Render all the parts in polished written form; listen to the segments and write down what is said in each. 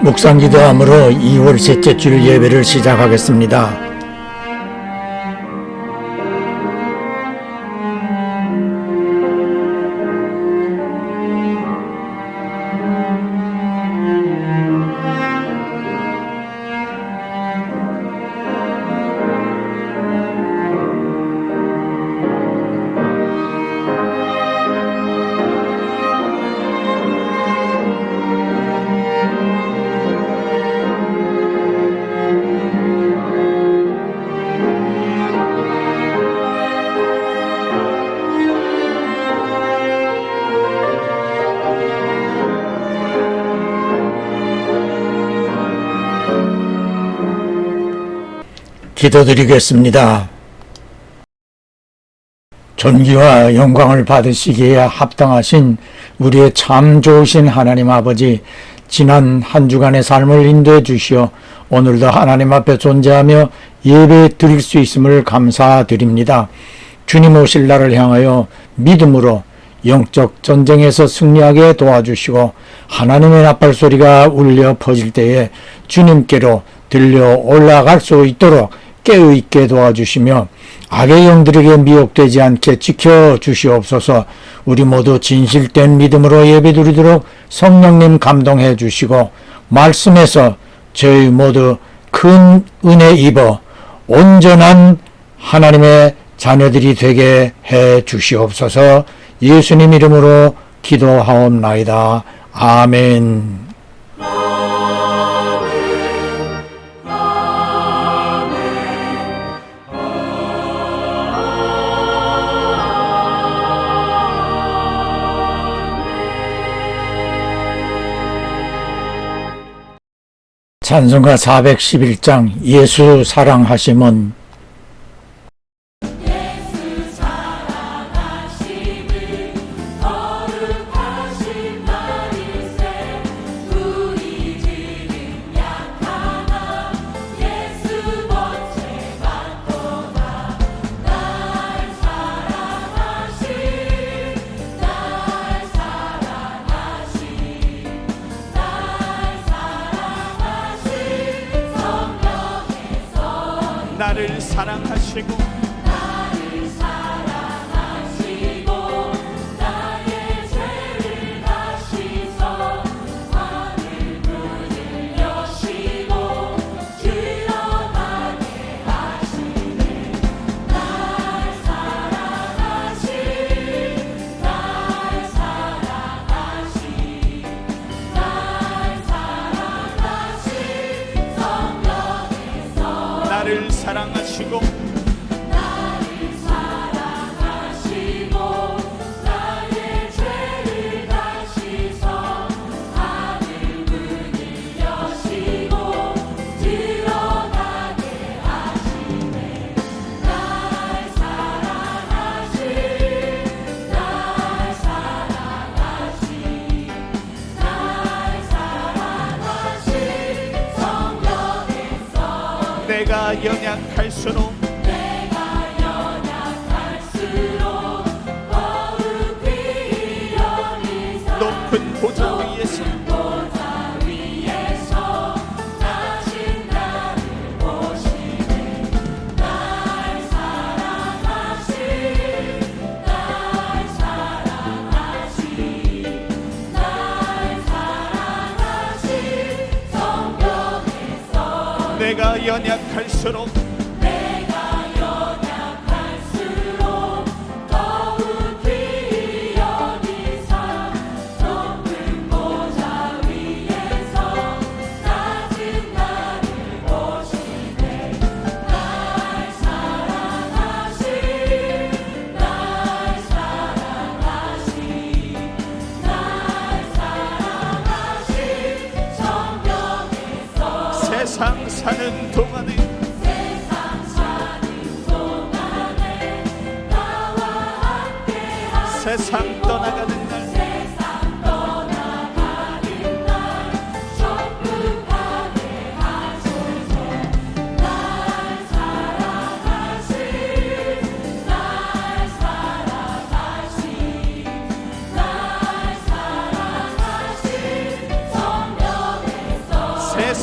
묵상기도함으로 2월 셋째 주일 예배를 시작하겠습니다. 기도드리겠습니다. 존귀와 영광을 받으시기에 합당하신 우리의 참 좋으신 하나님 아버지, 지난 한 주간의 삶을 인도해 주시어 오늘도 하나님 앞에 존재하며 예배 드릴 수 있음을 감사드립니다. 주님 오실 날을 향하여 믿음으로 영적 전쟁에서 승리하게 도와주시고 하나님의 나팔 소리가 울려 퍼질 때에 주님께로 들려 올라갈 수 있도록 깨어있게 도와주시며 악의 영들에게 미혹되지 않게 지켜주시옵소서. 우리 모두 진실된 믿음으로 예배드리도록 성령님 감동해 주시고 말씀에서 저희 모두 큰 은혜 입어 온전한 하나님의 자녀들이 되게 해 주시옵소서. 예수님 이름으로 기도하옵나이다. 아멘. 찬송가 411장 예수 사랑하심은 나를 사랑하시고 나의 죄를 다시서 하늘 문을 여시고 들어가게 하시네. 날 사랑하신 성령께서 나를 사랑하시고 나의 죄를 다시서 하늘 문을 여시고 들어가게 하시네. 날 사랑하신 성령께서 내가 연약할수록 더욱 귀히 여기사 높은 보좌 위에서 낮은 나를 보시네. 날 사랑하신 성령께서 내가 연약할수록 더욱 귀히 여기사 높은 보좌 위에서 낮은 나를 보시네. 날 사랑하신 성령께서 세상 사는 동안에 나와 함께 세상 떠나가는 날 축복하게 하소서. 날 사랑하신 성령께서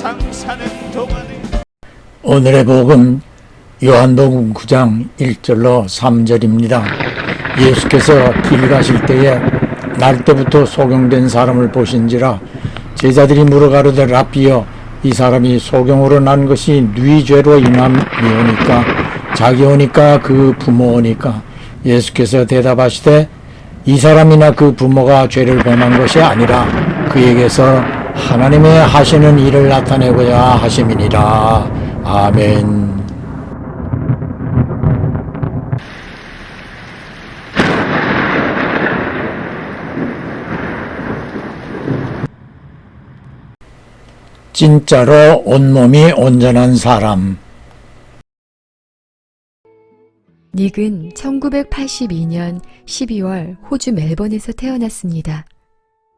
세상 사는 동안에 오늘의 복음 요한복음 9장 1절로 3절입니다. 예수께서 길 가실 때에 날 때부터 소경된 사람을 보신지라 제자들이 물어가로되 랍비여 이 사람이 소경으로 난 것이 누이 죄로 인함이오니까 자기 오니까 그 부모 오니까 예수께서 대답하시되 이 사람이나 그 부모가 죄를 범한 것이 아니라 그에게서 하나님의 하시는 일을 나타내고자 하심이니라. 아멘. 진짜로 온몸이 온전한 사람. 닉은 1982년 12월 호주 멜번에서 태어났습니다.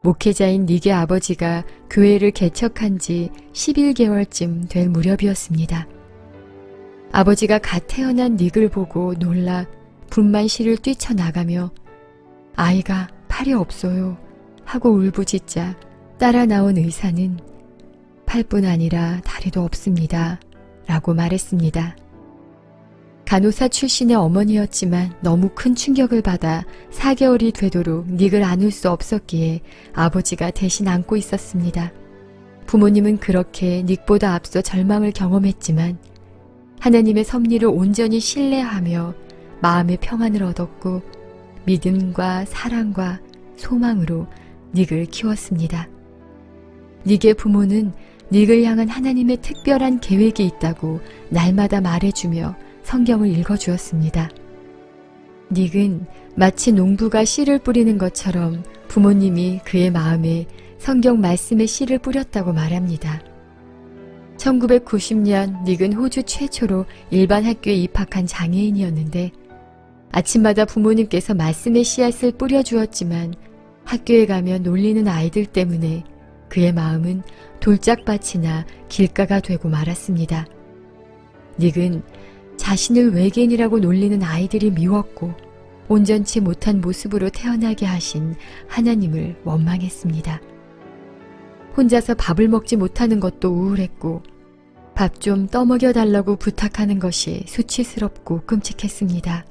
목회자인 닉의 아버지가 교회를 개척한 지 11개월쯤 될 무렵이었습니다. 아버지가 갓 태어난 닉을 보고 놀라 분만실을 뛰쳐나가며 아이가 팔이 없어요 하고 울부짖자 따라 나온 의사는 팔뿐 아니라 다리도 없습니다 라고 말했습니다. 간호사 출신의 어머니였지만 너무 큰 충격을 받아 4개월이 되도록 닉을 안을 수 없었기에 아버지가 대신 안고 있었습니다. 부모님은 그렇게 닉보다 앞서 절망을 경험했지만 하나님의 섭리를 온전히 신뢰하며 마음의 평안을 얻었고 믿음과 사랑과 소망으로 닉을 키웠습니다. 닉의 부모는 닉을 향한 하나님의 특별한 계획이 있다고 날마다 말해주며 성경을 읽어주었습니다. 닉은 마치 농부가 씨를 뿌리는 것처럼 부모님이 그의 마음에 성경 말씀의 씨를 뿌렸다고 말합니다. 1990년 닉은 호주 최초로 일반 학교에 입학한 장애인이었는데 아침마다 부모님께서 말씀의 씨앗을 뿌려주었지만 학교에 가면 놀리는 아이들 때문에 그의 마음은 돌짝밭이나 길가가 되고 말았습니다. 닉은 자신을 외계인이라고 놀리는 아이들이 미웠고 온전치 못한 모습으로 태어나게 하신 하나님을 원망했습니다. 혼자서 밥을 먹지 못하는 것도 우울했고 밥 좀 떠먹여달라고 부탁하는 것이 수치스럽고 끔찍했습니다.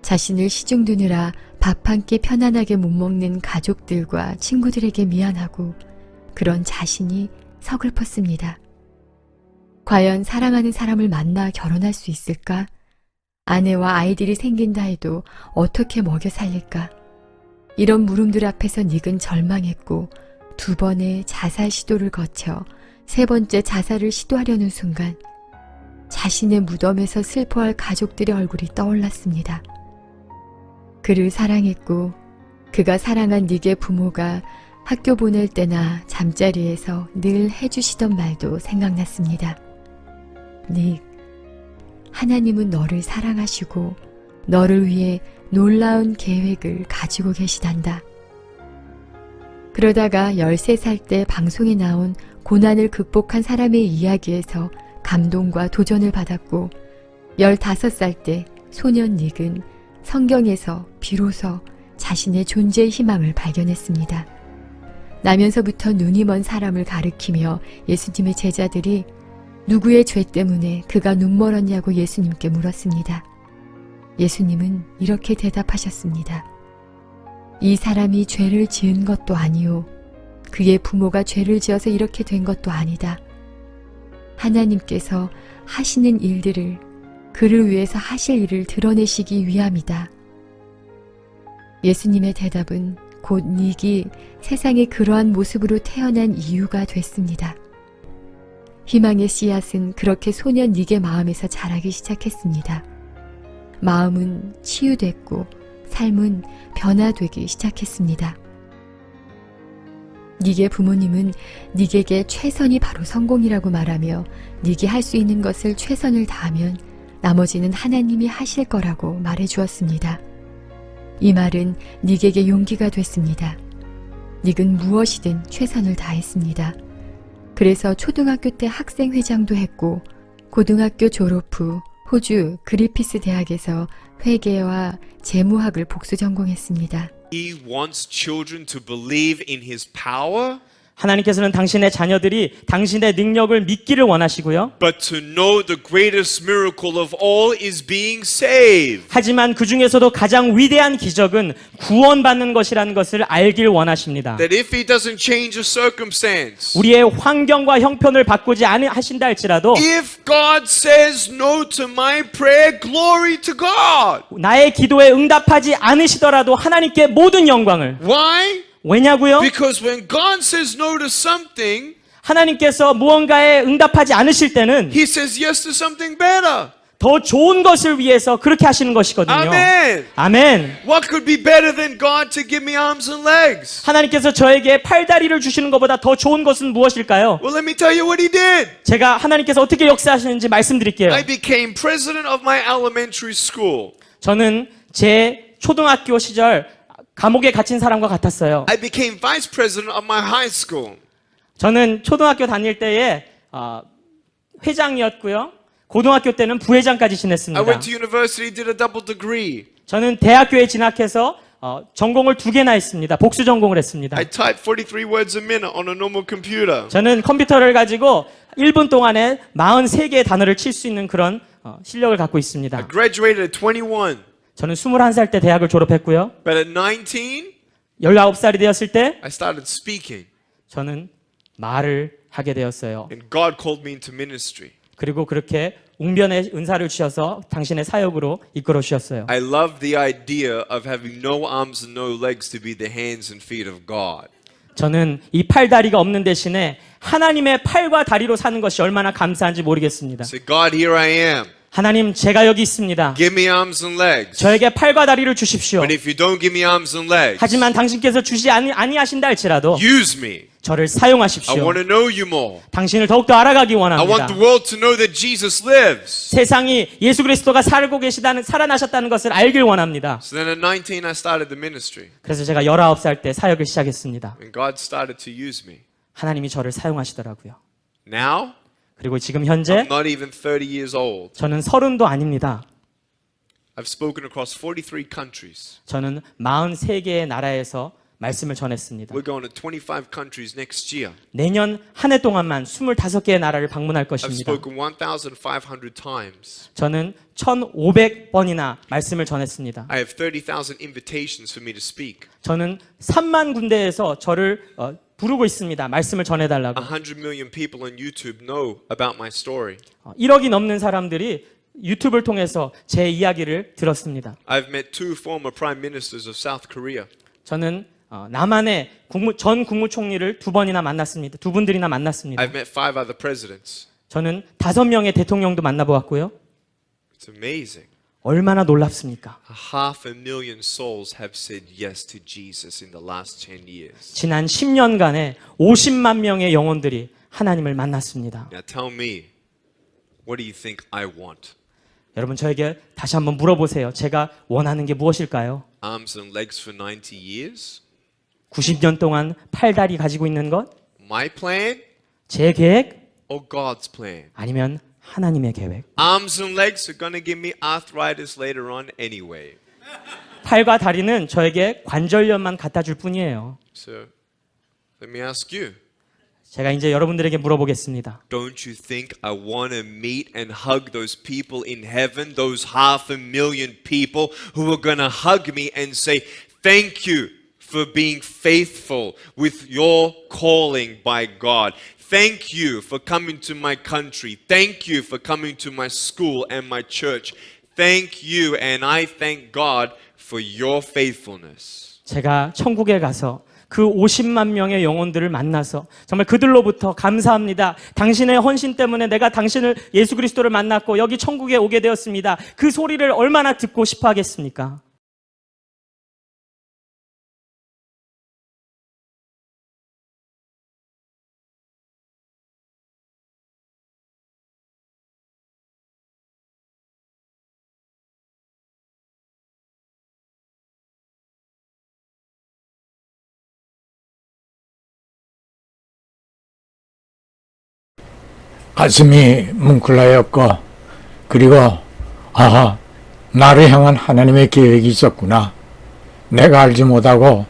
자신을 시중 두느라 밥 한 끼 편안하게 못 먹는 가족들과 친구들에게 미안하고 그런 자신이 서글펐습니다. 과연 사랑하는 사람을 만나 결혼할 수 있을까? 아내와 아이들이 생긴다 해도 어떻게 먹여 살릴까? 이런 물음들 앞에서 닉은 절망했고 2번의 자살 시도를 거쳐 3번째 자살을 시도하려는 순간 자신의 무덤에서 슬퍼할 가족들의 얼굴이 떠올랐습니다. 그를 사랑했고 그가 사랑한 닉의 부모가 학교 보낼 때나 잠자리에서 늘 해주시던 말도 생각났습니다. 닉, 하나님은 너를 사랑하시고 너를 위해 놀라운 계획을 가지고 계시단다. 그러다가 13살 때 방송에 나온 고난을 극복한 사람의 이야기에서 감동과 도전을 받았고 15살 때 소년 닉은 성경에서 비로소 자신의 존재의 희망을 발견했습니다. 나면서부터 눈이 먼 사람을 가리키며 예수님의 제자들이 누구의 죄 때문에 그가 눈멀었냐고 예수님께 물었습니다. 예수님은 이렇게 대답하셨습니다. 이 사람이 죄를 지은 것도 아니요. 그의 부모가 죄를 지어서 이렇게 된 것도 아니다. 하나님께서 하시는 일들을 그를 위해서 하실 일을 드러내시기 위함이다. 예수님의 대답은 곧 닉이 세상에 그러한 모습으로 태어난 이유가 됐습니다. 희망의 씨앗은 그렇게 소년 닉의 마음에서 자라기 시작했습니다. 마음은 치유됐고 삶은 변화되기 시작했습니다. 닉의 부모님은 닉에게 최선이 바로 성공이라고 말하며 닉이 할 수 있는 것을 최선을 다하면 나머지는 하나님이 하실 거라고 말해 주었습니다. 이 말은 닉에게 용기가 됐습니다. 닉은 무엇이든 최선을 다했습니다. 그래서 초등학교 때 학생회장도 했고 고등학교 졸업 후 호주 그리피스 대학에서 회계와 재무학을 복수 전공했습니다. He wants children to believe in his power. 하나님께서는 당신의 자녀들이 당신의 능력을 믿기를 원하시고요. but to know the greatest miracle of all is being saved. 하지만 그 중에서도 가장 위대한 기적은 구원받는 것이라는 것을 알길 원하십니다. That if he doesn't change a circumstance, 우리의 환경과 형편을 바꾸지 않으신다 할지라도 if God says no to my prayer, glory to God. 나의 기도에 응답하지 않으시더라도 하나님께 모든 영광을. Why? 왜냐고요? Because when God says no to something, 하나님께서 무언가에 응답하지 않으실 때는 he says yes to something better. 더 좋은 것을 위해서 그렇게 하시는 것이거든요. Amen. 아멘. What could be better than God to give me arms and legs? 하나님께서 저에게 팔다리를 주시는 것보다 더 좋은 것은 무엇일까요? Well, let me tell you what he did. 제가 하나님께서 어떻게 역사하시는지 말씀드릴게요. I became president of my elementary school. 저는 제 초등학교 시절 감옥에 갇힌 사람과 같았어요. I became vice president of my high school. 저는 초등학교 다닐 때에 회장이었고요. 고등학교 때는 부회장까지 I 지냈습니다. went to university, did a double degree. 저는 대학교에 진학해서 전공을 2개나 했습니다. 복수 전공을 했습니다. I typed 43 words a minute on a normal computer. 저는 컴퓨터를 가지고 1분 동안에 43개의 단어를 칠 수 있는 그런 실력을 갖고 I 있습니다. graduated at 21. 저는 21살 때 대학을 졸업했고요. But at 19, 19살이 되었을 때 I started speaking. 저는 말을 하게 되었어요. And God called me into ministry. 그리고 그렇게 웅변의 은사를 주셔서 당신의 사역으로 이끌어 주셨어요. I love the idea of having no arms and no legs to be the hands and feet of God. 저는 이 팔다리가 없는 대신에 하나님의 팔과 다리로 사는 것이 얼마나 감사한지 모르겠습니다. Say, God, here I am. 하나님, 제가 여기 있습니다. Give me arms and legs. 저에게 팔과 다리를 주십시오. But if you don't give me arms and legs, 하지만 당신께서 주지 아니하신다 할지라도 use me. 저를 I 사용하십시오. want to know you more. 당신을 더욱더 알아가기 I want 원합니다. the world to know that Jesus lives. 세상이 예수 그리스도가 살아나셨다는 것을 알길 원합니다. So then at 19, I started the ministry. 그래서 제가 19살 때 사역을 시작했습니다. And God started to use me. 하나님이 저를 사용하시더라고요. Now, 그리고 지금 현재 I'm not even 30 years old. 저는 30도 아닙니다. I've spoken across 43 countries. 저는 43개의 나라에서 말씀을 전했습니다. We're going to 25 countries next year. 내년 한 해 동안만 25개의 나라를 방문할 I've 것입니다. spoken 1,500 times. 저는 1,500번이나 말씀을 전했습니다. I have 30,000 invitations for me to speak. 저는 3만 군데에서 저를 부르고 있습니다. 말씀을 전해달라고. 100 million people on YouTube know about my story. 1억이 넘는 사람들이 유튜브를 통해서 제 이야기를 들었습니다. I've met 2 former prime ministers of South Korea. 저는 남한의 전 국무총리를 2번이나 만났습니다. 2분들이나 만났습니다. I've met 5 other presidents. 저는 5명의 대통령도 만나보았고요. It's amazing. 얼마나 놀랍습니까? 500,000 souls have said yes to Jesus in the last 10 years. 지난 10년간에 50만 명의 영혼들이 하나님을 만났습니다. Now tell me, what do you think I want? 여러분 저에게 다시 한번 물어보세요. 제가 원하는 게 무엇일까요? Arms and legs for 90 years? 90년 동안 팔다리 가지고 있는 것? My plan 제 계획? or God's plan? 아니면 하나님의 계획? Arms and legs are going to give me arthritis later on anyway. 팔과 다리는 저에게 관절염만 갖다 줄 뿐이에요. So let me ask you. 제가 이제 여러분들에게 물어보겠습니다. Don't you think I want to meet and hug those people in heaven, those 500,000 people who are going to hug me and say, thank you for being faithful with your calling by God. Thank you for coming to my country. Thank you for coming to my school and my church. Thank you, and I thank God for your faithfulness. 제가 천국에 가서 그 50만 명의 영혼들을 만나서 정말 그들로부터 감사합니다. 당신의 헌신 때문에 내가 당신을 예수 그리스도를 만났고 여기 천국에 오게 되었습니다. 그 소리를 얼마나 듣고 싶어 하겠습니까? 가슴이 뭉클하였고 그리고 나를 향한 하나님의 계획이 있었구나. 내가 알지 못하고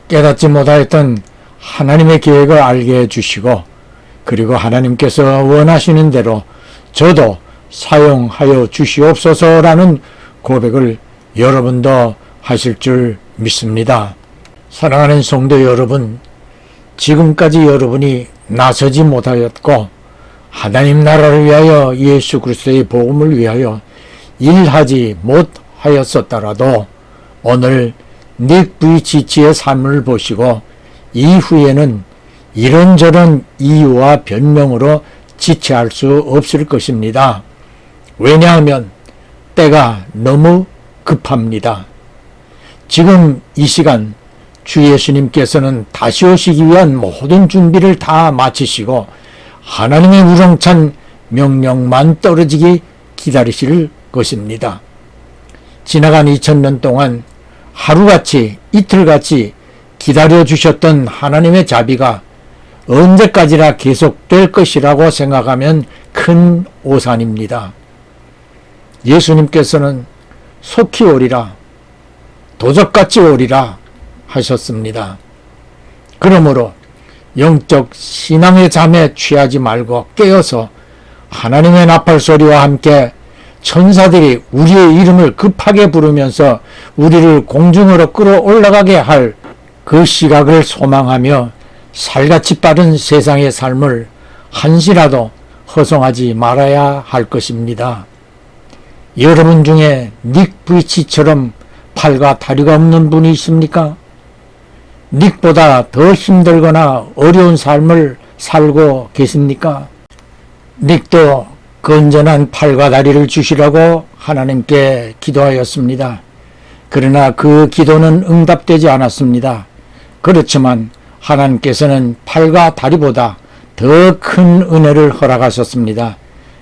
깨닫지 못하였던 하나님의 계획을 알게 해주시고 그리고 하나님께서 원하시는 대로 저도 사용하여 주시옵소서라는 고백을 여러분도 하실 줄 믿습니다. 사랑하는 성도 여러분, 지금까지 여러분이 나서지 못하였고 하나님 나라를 위하여 예수 그리스도의 복음을 위하여 일하지 못하였었더라도 오늘 닉 부이치치의 삶을 보시고 이후에는 이런저런 이유와 변명으로 지체할 수 없을 것입니다. 왜냐하면 때가 너무 급합니다. 지금 이 시간 주 예수님께서는 다시 오시기 위한 모든 준비를 다 마치시고 하나님의 우렁찬 명령만 떨어지기 기다리실 것입니다. 지나간 2000년 동안 하루같이 이틀같이 기다려주셨던 하나님의 자비가 언제까지나 계속될 것이라고 생각하면 큰 오산입니다. 예수님께서는 속히 오리라, 도적같이 오리라 하셨습니다. 그러므로 영적 신앙의 잠에 취하지 말고 깨어서 하나님의 나팔 소리와 함께 천사들이 우리의 이름을 급하게 부르면서 우리를 공중으로 끌어올라가게 할 그 시각을 소망하며 살같이 빠른 세상의 삶을 한시라도 허송하지 말아야 할 것입니다. 여러분 중에 닉 부이치처럼 팔과 다리가 없는 분이 있습니까? 닉보다 더 힘들거나 어려운 삶을 살고 계십니까? 닉도 건전한 팔과 다리를 주시라고 하나님께 기도하였습니다. 그러나 그 기도는 응답되지 않았습니다. 그렇지만 하나님께서는 팔과 다리보다 더 큰 은혜를 허락하셨습니다.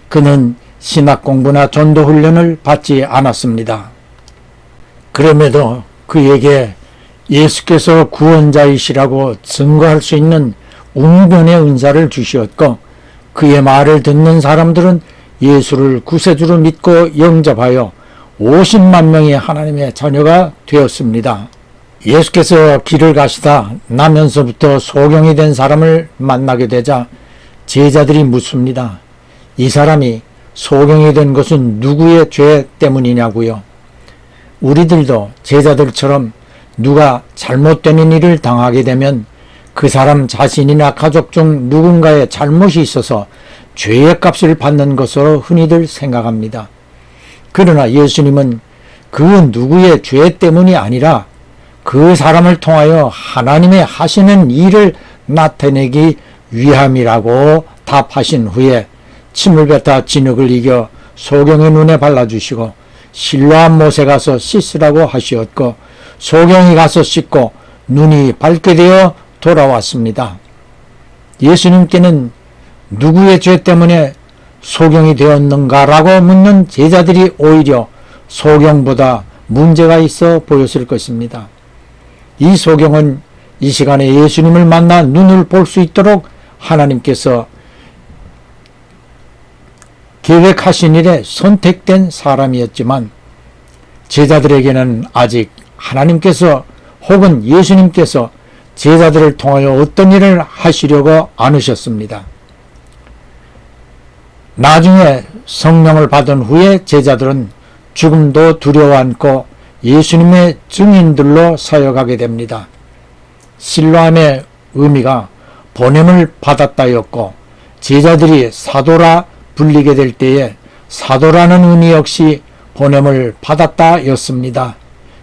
그는 신학 공부나 전도 훈련을 받지 않았습니다. 그럼에도 그에게 예수께서 구원자이시라고 증거할 수 있는 웅변의 은사를 주시었고 그의 말을 듣는 사람들은 예수를 구세주로 믿고 영접하여 50만 명의 하나님의 자녀가 되었습니다. 예수께서 길을 가시다 나면서부터 소경이 된 사람을 만나게 되자 제자들이 묻습니다. 이 사람이 소경이 된 것은 누구의 죄 때문이냐고요. 우리들도 제자들처럼 누가 잘못되는 일을 당하게 되면 그 사람 자신이나 가족 중 누군가의 잘못이 있어서 죄의 값을 받는 것으로 흔히들 생각합니다. 그러나 예수님은 그 누구의 죄 때문이 아니라 그 사람을 통하여 하나님의 하시는 일을 나타내기 위함이라고 답하신 후에 침을 뱉어 진흙을 이겨 소경의 눈에 발라주시고 실로암 못에 가서 씻으라고 하시었고 소경이 가서 씻고 눈이 밝게 되어 돌아왔습니다. 예수님께는 누구의 죄 때문에 소경이 되었는가라고 묻는 제자들이 오히려 소경보다 문제가 있어 보였을 것입니다. 이 소경은 이 시간에 예수님을 만나 눈을 볼 수 있도록 하나님께서 계획하신 일에 선택된 사람이었지만 제자들에게는 아직 하나님께서 혹은 예수님께서 제자들을 통하여 어떤 일을 하시려고 않으셨습니다. 나중에 성령을 받은 후에 제자들은 죽음도 두려워 않고 예수님의 증인들로 사역하게 됩니다. 실로암의 의미가 보냄을 받았다였고 제자들이 사도라 불리게 될 때에 사도라는 의미 역시 보냄을 받았다였습니다.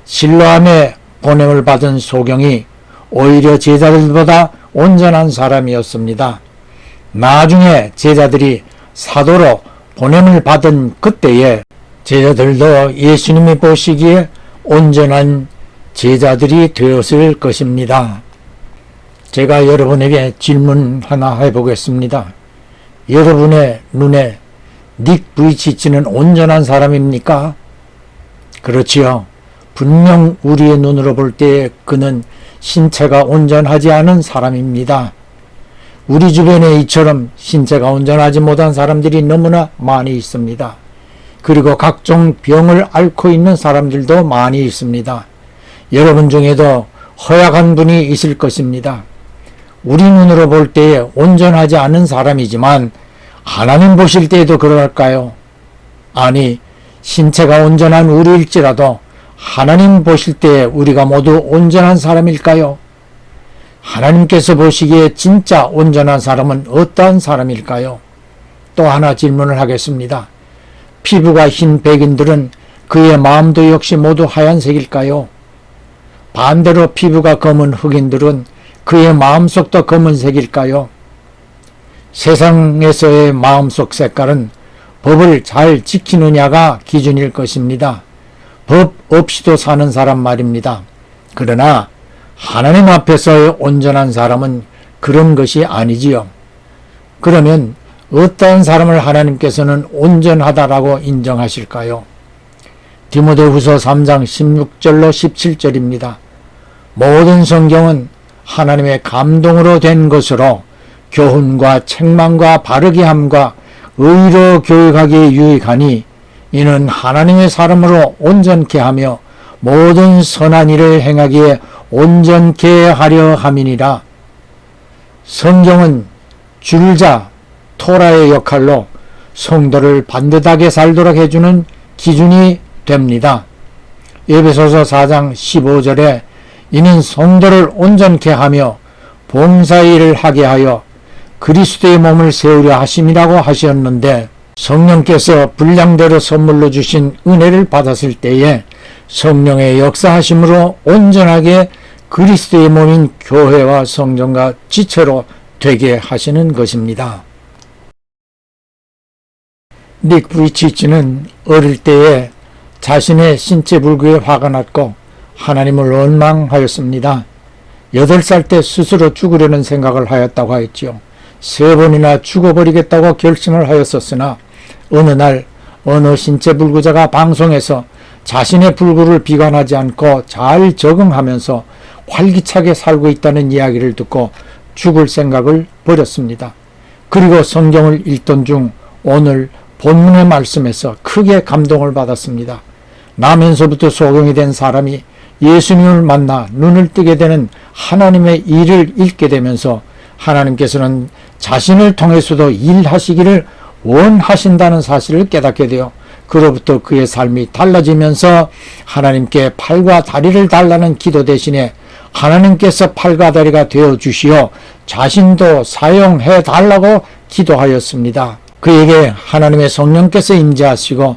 실로암의 보냄을 받은 소경이 오히려 제자들보다 온전한 사람이었습니다. 나중에 제자들이 사도로 보냄을 받은 그때에 제자들도 예수님이 보시기에 온전한 제자들이 되었을 것입니다. 제가 여러분에게 질문 하나 해보겠습니다. 여러분의 눈에 닉 부이치치는 온전한 사람입니까? 그렇지요. 분명 우리의 눈으로 볼 때 그는 신체가 온전하지 않은 사람입니다. 우리 주변에 이처럼 신체가 온전하지 못한 사람들이 너무나 많이 있습니다. 그리고 각종 병을 앓고 있는 사람들도 많이 있습니다. 여러분 중에도 허약한 분이 있을 것입니다. 우리 눈으로 볼 때에 온전하지 않은 사람이지만 하나님 보실 때에도 그럴까요? 아니, 신체가 온전한 우리일지라도 하나님 보실 때에 우리가 모두 온전한 사람일까요? 하나님께서 보시기에 진짜 온전한 사람은 어떠한 사람일까요? 또 하나 질문을 하겠습니다. 피부가 흰 백인들은 그의 마음도 역시 모두 하얀색일까요? 반대로 피부가 검은 흑인들은 그의 마음속도 검은색일까요? 세상에서의 마음속 색깔은 법을 잘 지키느냐가 기준일 것입니다. 법 없이도 사는 사람 말입니다. 그러나 하나님 앞에서의 온전한 사람은 그런 것이 아니지요. 그러면 어떠한 사람을 하나님께서는 온전하다라고 인정하실까요? 디모데후서 3장 16절로 17절입니다. 모든 성경은 하나님의 감동으로 된 것으로 교훈과 책망과 바르게 함과 의로 교육하기에 유익하니 이는 하나님의 사람으로 온전케 하며 모든 선한 일을 행하기에 온전케 하려 함이니라. 성경은 줄자 토라의 역할로 성도를 반듯하게 살도록 해주는 기준이 됩니다. 에베소서 4장 15절에 이는 성도를 온전케 하며 봉사일을 하게 하여 그리스도의 몸을 세우려 하심이라고 하셨는데, 성령께서 분량대로 선물로 주신 은혜를 받았을 때에 성령의 역사하심으로 온전하게 그리스도의 몸인 교회와 성전과 지체로 되게 하시는 것입니다. 닉 부이치치는 어릴 때에 자신의 신체 불구에 화가 났고 하나님을 원망하였습니다. 8살 때 스스로 죽으려는 생각을 하였다고 하였지요. 3번이나 죽어버리겠다고 결심을 하였었으나 어느 날 어느 신체 불구자가 방송에서 자신의 불구를 비관하지 않고 잘 적응하면서 활기차게 살고 있다는 이야기를 듣고 죽을 생각을 버렸습니다. 그리고 성경을 읽던 중 오늘 본문의 말씀에서 크게 감동을 받았습니다. 나면서부터 소경이 된 사람이 예수님을 만나 눈을 뜨게 되는 하나님의 일을 읽게 되면서 하나님께서는 자신을 통해서도 일하시기를 원하신다는 사실을 깨닫게 되어 그로부터 그의 삶이 달라지면서 하나님께 팔과 다리를 달라는 기도 대신에 하나님께서 팔과 다리가 되어 주시어 자신도 사용해 달라고 기도하였습니다. 그에게 하나님의 성령께서 임재하시고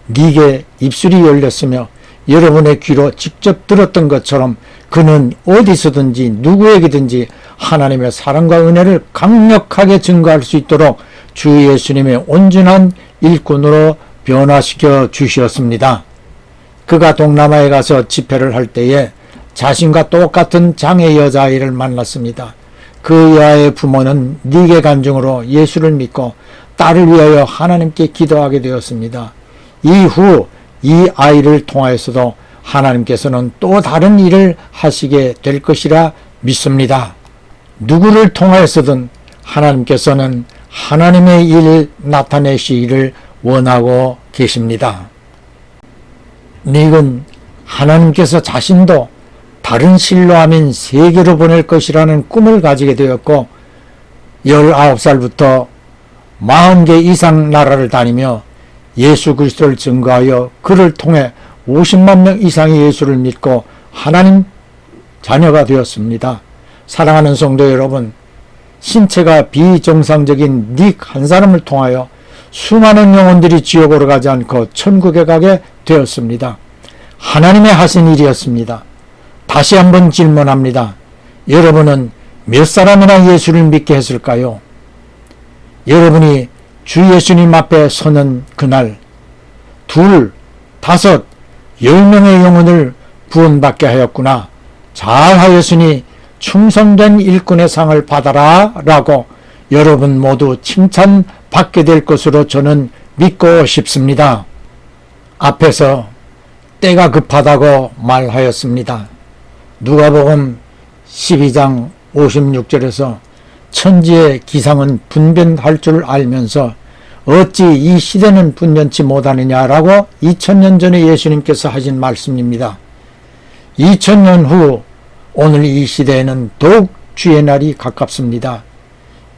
네게 입술이 열렸으며 여러분의 귀로 직접 들었던 것처럼 그는 어디서든지 누구에게든지 하나님의 사랑과 은혜를 강력하게 증거할 수 있도록 주 예수님의 온전한 일꾼으로 변화시켜 주셨습니다. 그가 동남아에 가서 집회를 할 때에 자신과 똑같은 장애 여자아이를 만났습니다. 그 여아의 부모는 니게 간증으로 예수를 믿고 딸을 위하여 하나님께 기도하게 되었습니다. 이후 이 아이를 통하여서도 하나님께서는 또 다른 일을 하시게 될 것이라 믿습니다. 누구를 통하여서든 하나님께서는 하나님의 일을 나타내시기를 원하고 계십니다. 닉은 하나님께서 자신도 다른 실로암인 세계로 보낼 것이라는 꿈을 가지게 되었고 19살부터 40개 이상 나라를 다니며 예수 그리스도를 증거하여 그를 통해 50만 명 이상이 예수를 믿고 하나님 자녀가 되었습니다. 사랑하는 성도 여러분, 신체가 비정상적인 닉 한 사람을 통하여 수많은 영혼들이 지옥으로 가지 않고 천국에 가게 되었습니다. 하나님의 하신 일이었습니다. 다시 한번 질문합니다. 여러분은 몇 사람이나 예수를 믿게 했을까요? 여러분이 주 예수님 앞에 서는 그날 2, 5, 10명의 영혼을 구원받게 하였구나. 잘하였으니 충성된 일꾼의 상을 받아라 라고 여러분 모두 칭찬받게 될 것으로 저는 믿고 싶습니다. 앞에서 때가 급하다고 말하였습니다. 누가복음 12장 56절에서 천지의 기상은 분변할 줄 알면서 어찌 이 시대는 분변치 못하느냐라고 2000년 전에 예수님께서 하신 말씀입니다. 2000년 후 오늘 이 시대에는 더욱 주의 날이 가깝습니다.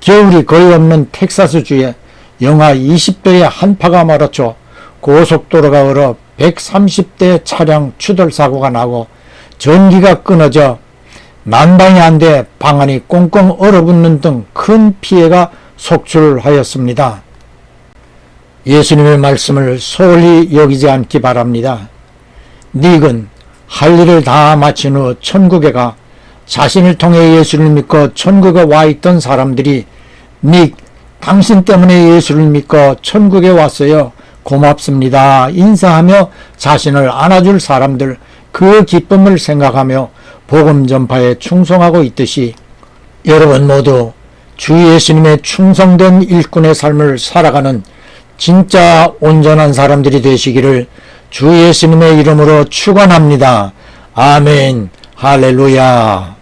겨울이 거의 없는 텍사스주에 영하 20도의 한파가 몰아쳐 고속도로가 얼어 130대 차량 추돌 사고가 나고 전기가 끊어져 난방이 안 돼 방안이 꽁꽁 얼어붙는 등 큰 피해가 속출하였습니다. 예수님의 말씀을 소홀히 여기지 않기 바랍니다. 닉은 할 일을 다 마친 후 천국에 가 자신을 통해 예수를 믿고 천국에 와 있던 사람들이 닉, 당신 때문에 예수를 믿고 천국에 왔어요. 고맙습니다. 인사하며 자신을 안아줄 사람들, 그 기쁨을 생각하며 복음 전파에 충성하고 있듯이 여러분 모두 주 예수님의 충성된 일꾼의 삶을 살아가는 진짜 온전한 사람들이 되시기를 주 예수님의 이름으로 축원합니다. 아멘. 할렐루야.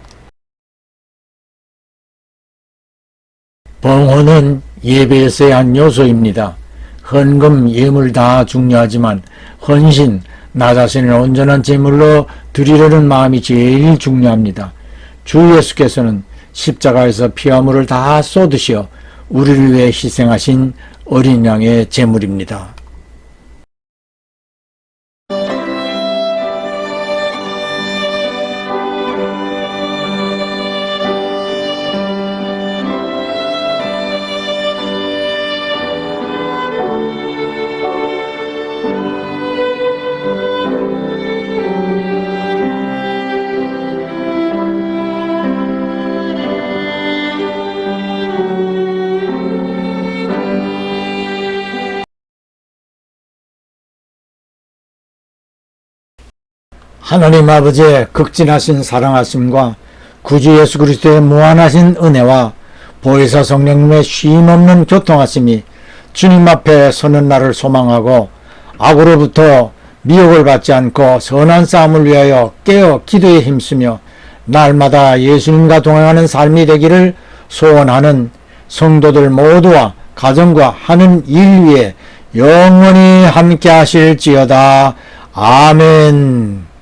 봉헌은 예배에서의 한 요소입니다. 헌금, 예물 다 중요하지만 헌신, 나 자신을 온전한 제물로 드리려는 마음이 제일 중요합니다. 주 예수께서는 십자가에서 피와 물을 다 쏟으시어 우리를 위해 희생하신 어린 양의 제물입니다. 하나님 아버지의 극진하신 사랑하심과 구주 예수 그리스도의 무한하신 은혜와 보혜사 성령님의 쉼없는 교통하심이 주님 앞에 서는 날을 소망하고 악으로부터 미혹을 받지 않고 선한 싸움을 위하여 깨어 기도에 힘쓰며 날마다 예수님과 동행하는 삶이 되기를 소원하는 성도들 모두와 가정과 하는 일 위에 영원히 함께 하실지어다. 아멘.